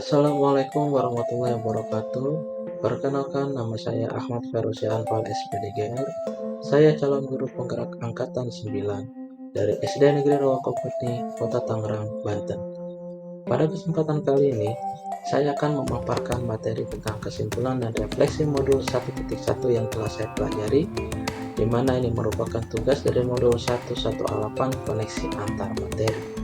Assalamualaikum warahmatullahi wabarakatuh. Perkenalkan, nama saya Ahmad Feruzi Anfal SPDGR. Saya calon guru penggerak angkatan 9 dari SD Negeri Rawakopeti, Kota Tangerang, Banten. Pada kesempatan kali ini, saya akan memaparkan materi tentang kesimpulan dan refleksi modul 1.1 yang telah saya pelajari, di mana ini merupakan tugas dari modul 1.1A8 koneksi antar materi.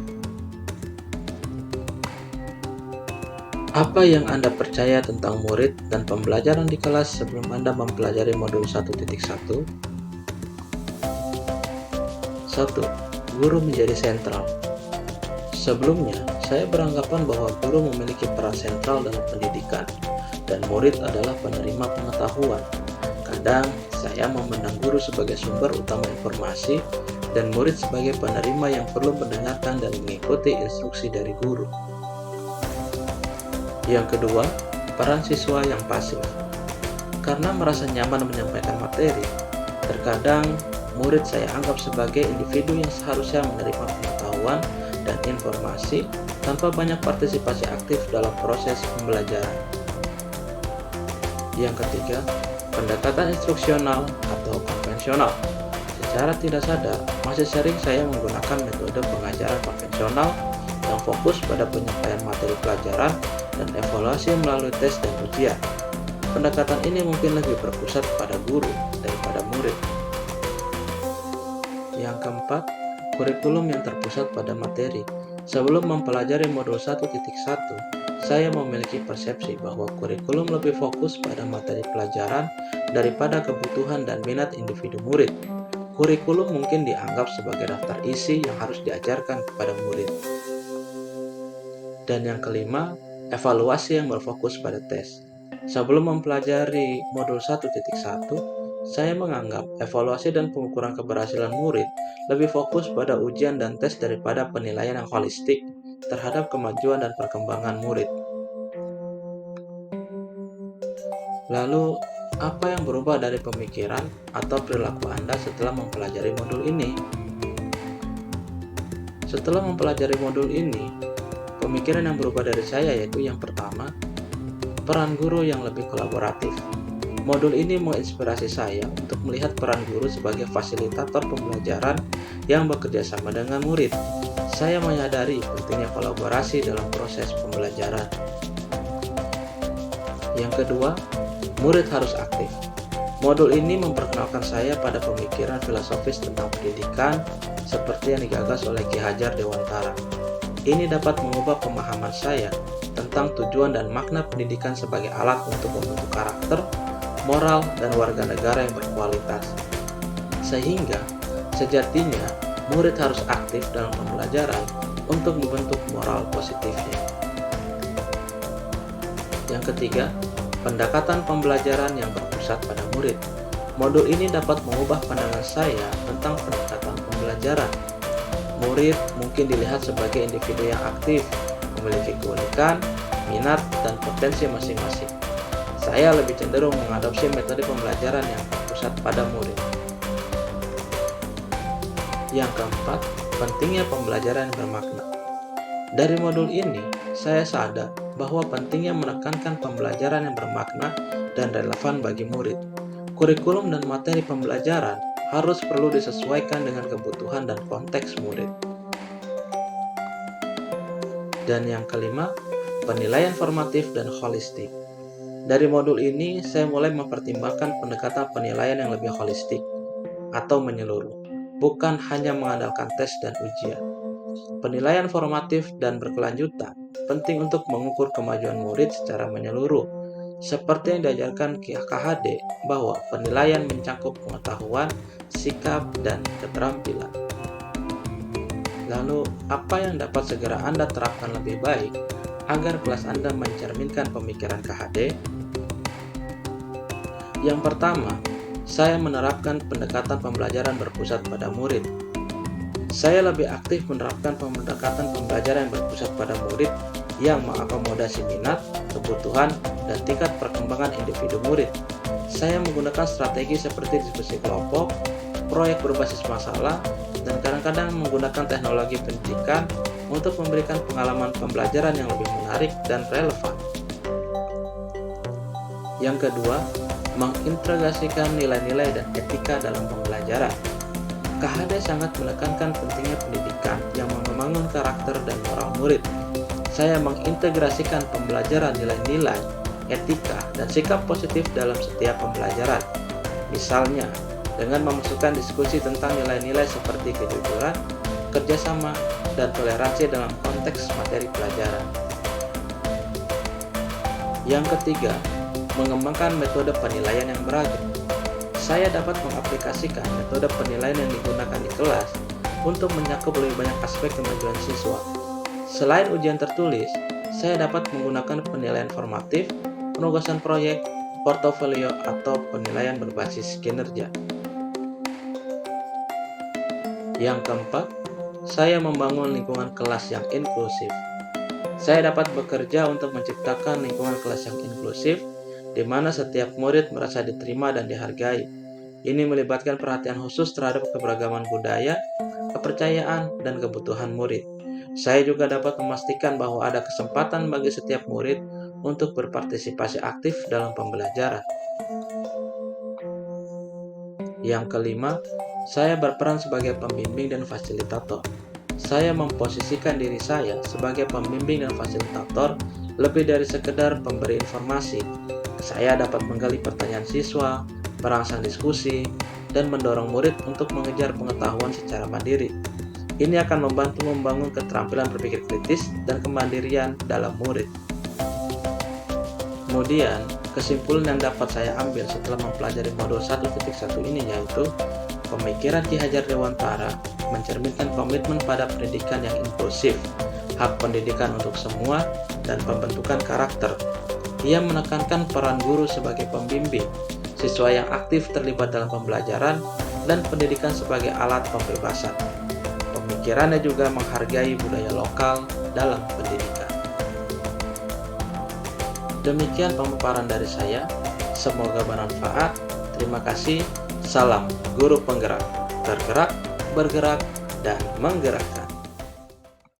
Apa yang Anda percaya tentang murid dan pembelajaran di kelas sebelum Anda mempelajari modul 1.1? 1. Guru menjadi sentral. Sebelumnya, saya beranggapan bahwa guru memiliki peran sentral dalam pendidikan, dan murid adalah penerima pengetahuan. Kadang, saya memandang guru sebagai sumber utama informasi, dan murid sebagai penerima yang perlu mendengarkan dan mengikuti instruksi dari guru. Yang kedua, peran siswa yang pasif. Karena merasa nyaman menyampaikan materi, terkadang murid saya anggap sebagai individu yang seharusnya menerima pengetahuan dan informasi tanpa banyak partisipasi aktif dalam proses pembelajaran. Yang ketiga, pendekatan instruksional atau konvensional. Secara tidak sadar, masih sering saya menggunakan metode pengajaran konvensional yang fokus pada penyampaian materi pelajaran dan evaluasi melalui tes dan ujian. Pendekatan ini mungkin lebih berpusat pada guru daripada murid. Yang keempat, kurikulum yang terpusat pada materi. Sebelum mempelajari modul 1.1, saya memiliki persepsi bahwa kurikulum lebih fokus pada materi pelajaran daripada kebutuhan dan minat individu murid. Kurikulum mungkin dianggap sebagai daftar isi yang harus diajarkan kepada murid. Dan yang kelima, evaluasi yang berfokus pada tes. Sebelum mempelajari modul 1.1, saya menganggap evaluasi dan pengukuran keberhasilan murid lebih fokus pada ujian dan tes daripada penilaian yang holistik terhadap kemajuan dan perkembangan murid. Lalu, apa yang berubah dari pemikiran atau perilaku Anda setelah mempelajari modul ini? Setelah mempelajari modul ini, pemikiran yang berubah dari saya yaitu yang pertama, peran guru yang lebih kolaboratif. Modul ini menginspirasi saya untuk melihat peran guru sebagai fasilitator pembelajaran yang bekerja sama dengan murid. Saya menyadari pentingnya kolaborasi dalam proses pembelajaran. Yang kedua, murid harus aktif. Modul ini memperkenalkan saya pada pemikiran filosofis tentang pendidikan seperti yang digagas oleh Ki Hajar Dewantara. Ini dapat mengubah pemahaman saya tentang tujuan dan makna pendidikan sebagai alat untuk membentuk karakter, moral, dan warga negara yang berkualitas. Sehingga, sejatinya, murid harus aktif dalam pembelajaran untuk membentuk moral positifnya. Yang ketiga, pendekatan pembelajaran yang berpusat pada murid. Modul ini dapat mengubah pandangan saya tentang pendekatan pembelajaran. Murid mungkin dilihat sebagai individu yang aktif, memiliki keunikan, minat, dan potensi masing-masing. Saya lebih cenderung mengadopsi metode pembelajaran yang berpusat pada murid. Yang keempat, pentingnya pembelajaran yang bermakna. Dari modul ini, saya sadar bahwa pentingnya menekankan pembelajaran yang bermakna dan relevan bagi murid. Kurikulum dan materi pembelajaran harus perlu disesuaikan dengan kebutuhan dan konteks murid. Dan yang kelima, penilaian formatif dan holistik. Dari modul ini, saya mulai mempertimbangkan pendekatan penilaian yang lebih holistik atau menyeluruh, bukan hanya mengandalkan tes dan ujian. Penilaian formatif dan berkelanjutan penting untuk mengukur kemajuan murid secara menyeluruh, seperti yang diajarkan KHD bahwa penilaian mencakup pengetahuan, sikap, dan keterampilan. Lalu, apa yang dapat segera Anda terapkan lebih baik agar kelas Anda mencerminkan pemikiran KHD? Yang pertama, saya menerapkan pendekatan pembelajaran berpusat pada murid. Saya lebih aktif menerapkan pendekatan pembelajaran yang berpusat pada murid yang mengakomodasi minat, kebutuhan, dan tingkat perkembangan individu murid. Saya menggunakan strategi seperti diskusi kelompok, proyek berbasis masalah, dan kadang-kadang menggunakan teknologi pendidikan untuk memberikan pengalaman pembelajaran yang lebih menarik dan relevan. Yang kedua, mengintegrasikan nilai-nilai dan etika dalam pembelajaran. KHD sangat menekankan pentingnya pendidikan yang membangun karakter dan moral murid. Saya mengintegrasikan pembelajaran nilai-nilai, etika, dan sikap positif dalam setiap pembelajaran. Misalnya, dengan memasukkan diskusi tentang nilai-nilai seperti kejujuran, kerjasama, dan toleransi dalam konteks materi pelajaran. Yang ketiga, mengembangkan metode penilaian yang beragam. Saya dapat mengaplikasikan metode penilaian yang digunakan di kelas untuk mencakup lebih banyak aspek kemajuan siswa. Selain ujian tertulis, saya dapat menggunakan penilaian formatif, penugasan proyek, portofolio, atau penilaian berbasis kinerja. Yang keempat, saya membangun lingkungan kelas yang inklusif. Saya dapat bekerja untuk menciptakan lingkungan kelas yang inklusif, di mana setiap murid merasa diterima dan dihargai. Ini melibatkan perhatian khusus terhadap keberagaman budaya, kepercayaan, dan kebutuhan murid. Saya juga dapat memastikan bahwa ada kesempatan bagi setiap murid untuk berpartisipasi aktif dalam pembelajaran. Yang kelima, saya berperan sebagai pembimbing dan fasilitator. Saya memposisikan diri saya sebagai pembimbing dan fasilitator lebih dari sekedar pemberi informasi. Saya dapat menggali pertanyaan siswa, merangsang diskusi, dan mendorong murid untuk mengejar pengetahuan secara mandiri. Ini akan membantu membangun keterampilan berpikir kritis dan kemandirian dalam murid. Kemudian, kesimpulan yang dapat saya ambil setelah mempelajari modul 1.1 ini yaitu pemikiran Ki Hajar Dewantara mencerminkan komitmen pada pendidikan yang inklusif, hak pendidikan untuk semua, dan pembentukan karakter. Ia menekankan peran guru sebagai pembimbing, siswa yang aktif terlibat dalam pembelajaran, dan pendidikan sebagai alat pembebasan. Pemikirannya juga menghargai budaya lokal dalam pendidikan. Demikian pemaparan dari saya, semoga bermanfaat. Terima kasih. Salam Guru Penggerak, tergerak, bergerak, dan menggerakkan.